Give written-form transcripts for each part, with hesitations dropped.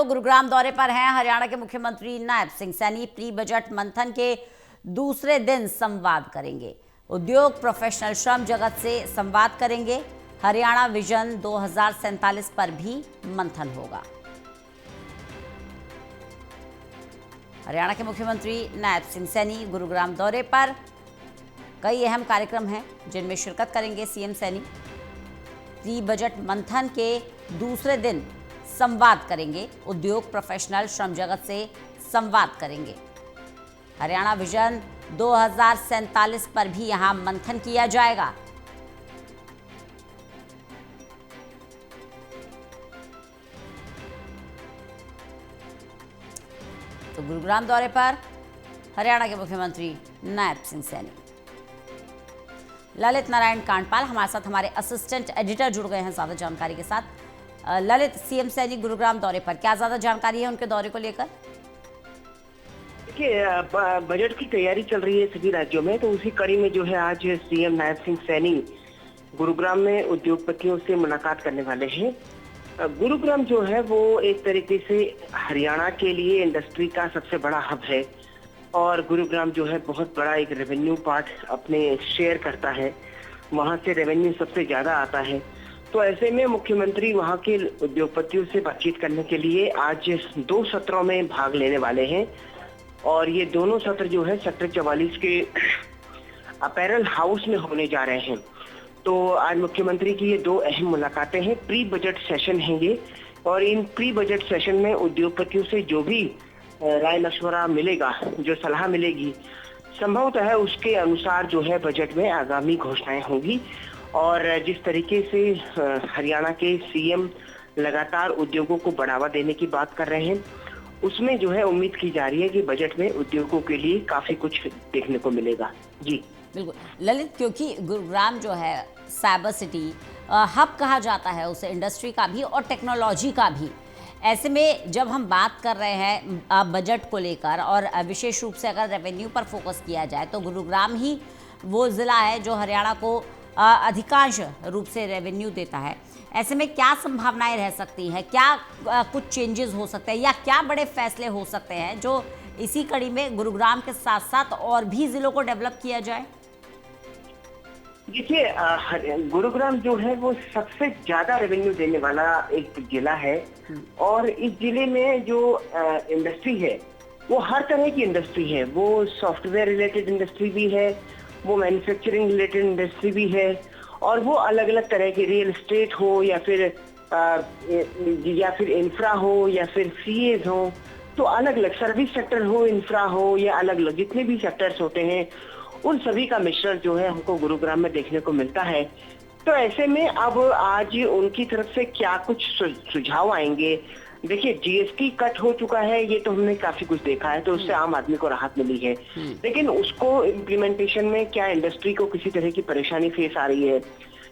तो गुरुग्राम दौरे पर हैं हरियाणा के मुख्यमंत्री नायब सिंह सैनी। प्री बजट मंथन के दूसरे दिन संवाद करेंगे। उद्योग प्रोफेशनल श्रम जगत से संवाद करेंगे। हरियाणा विजन 2047 पर भी मंथन होगा। हरियाणा के मुख्यमंत्री नायब सिंह सैनी गुरुग्राम दौरे पर। कई अहम कार्यक्रम हैं जिनमें शिरकत करेंगे सीएम सैनी। प्री बजट मंथन के दूसरे दिन संवाद करेंगे। उद्योग प्रोफेशनल श्रम जगत से संवाद करेंगे। हरियाणा विजन 2047 पर भी यहां मंथन किया जाएगा। तो गुरुग्राम दौरे पर हरियाणा के मुख्यमंत्री नायब सिंह सैनी। ललित नारायण कांडपाल हमारे साथ, हमारे असिस्टेंट एडिटर जुड़ गए हैं ज्यादा जानकारी के साथ। ललित, सीएम सैनी गुरुग्राम दौरे पर, क्या ज्यादा जानकारी है उनके दौरे को लेकर? देखिए, बजट की तैयारी चल रही है सभी राज्यों में, तो उसी कड़ी में जो है आज सीएम नायब सिंह सैनी गुरुग्राम में उद्योगपतियों से मुलाकात करने वाले हैं। गुरुग्राम जो है वो एक तरीके से हरियाणा के लिए इंडस्ट्री का सबसे बड़ा हब है और गुरुग्राम जो है बहुत बड़ा एक रेवेन्यू पार्ट अपने शेयर करता है। वहां से रेवेन्यू सबसे ज्यादा आता है। तो ऐसे में मुख्यमंत्री वहां के उद्योगपतियों से बातचीत करने के लिए आज 2 सत्रों में भाग लेने वाले हैं और ये दोनों सत्र जो है सेक्टर 44 के अपैरल हाउस में होने जा रहे हैं। तो आज मुख्यमंत्री की ये 2 अहम मुलाकातें हैं। प्री बजट सेशन है ये, और इन प्री बजट सेशन में उद्योगपतियों से जो भी राय मशवरा मिलेगा, जो सलाह मिलेगी, संभवतः है उसके अनुसार जो है बजट में आगामी घोषणाएं होंगी। और जिस तरीके से हरियाणा के सीएम लगातार उद्योगों को बढ़ावा देने की बात कर रहे हैं, उसमें जो है उम्मीद की जा रही है कि बजट में उद्योगों के लिए काफी कुछ देखने को मिलेगा। जी बिल्कुल ललित, क्योंकि गुरुग्राम जो है साइबर सिटी हब कहा जाता है उसे, इंडस्ट्री का भी और टेक्नोलॉजी का भी। ऐसे में जब हम बात कर रहे हैं बजट को लेकर और विशेष रूप से अगर रेवेन्यू पर फोकस किया जाए तो गुरुग्राम ही वो ज़िला है जो हरियाणा को अधिकांश रूप से रेवेन्यू देता है। ऐसे में क्या संभावनाएं रह सकती हैं, क्या कुछ चेंजेस हो सकते हैं या क्या बड़े फैसले हो सकते हैं जो इसी कड़ी में गुरुग्राम के साथ साथ और भी जिलों को डेवलप किया जाए? देखिए, गुरुग्राम जो है वो सबसे ज्यादा रेवेन्यू देने वाला एक जिला है और इस जिले में जो इंडस्ट्री है वो हर तरह की इंडस्ट्री है। वो सॉफ्टवेयर रिलेटेड इंडस्ट्री भी है, वो मैन्युफैक्चरिंग रिलेटेड इंडस्ट्री भी है, और वो अलग अलग तरह की रियल एस्टेट हो या फिर इंफ्रा हो या फिर सीएज हो, तो अलग अलग सर्विस सेक्टर हो, इंफ्रा हो या अलग अलग जितने भी सेक्टर्स होते हैं उन सभी का मिश्रण जो है हमको गुरुग्राम में देखने को मिलता है। तो ऐसे में अब आज उनकी तरफ से क्या कुछ सुझाव आएंगे। देखिए, जीएसटी कट हो चुका है, ये तो हमने काफी कुछ देखा है, तो उससे आम आदमी को राहत मिली है। लेकिन उसको इम्प्लीमेंटेशन में क्या इंडस्ट्री को किसी तरह की परेशानी फेस आ रही है,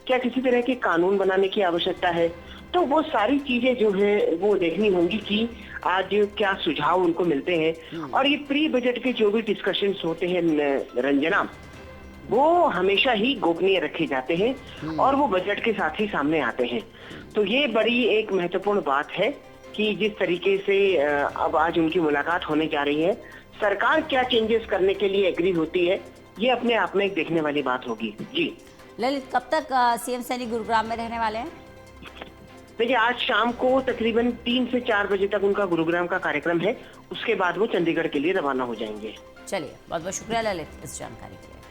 क्या किसी तरह के कानून बनाने की आवश्यकता है, तो वो सारी चीजें जो है वो देखनी होंगी कि आज क्या सुझाव उनको मिलते हैं। और ये प्री बजट के जो भी डिस्कशंस होते हैं रंजना, वो हमेशा ही गोपनीय रखे जाते हैं और वो बजट के साथ ही सामने आते हैं। तो ये बड़ी एक महत्वपूर्ण बात है कि जिस तरीके से अब आज उनकी मुलाकात होने जा रही है, सरकार क्या चेंजेस करने के लिए एग्री होती है, ये अपने आप में एक देखने वाली बात होगी। जी ललित, कब तक सीएम सैनी गुरुग्राम में रहने वाले हैं? देखिए, आज शाम को तकरीबन 3 से 4 बजे तक उनका गुरुग्राम का कार्यक्रम है। उसके बाद वो चंडीगढ़ के लिए रवाना हो जाएंगे। चलिए, बहुत बहुत शुक्रिया ललित इस जानकारी के लिए।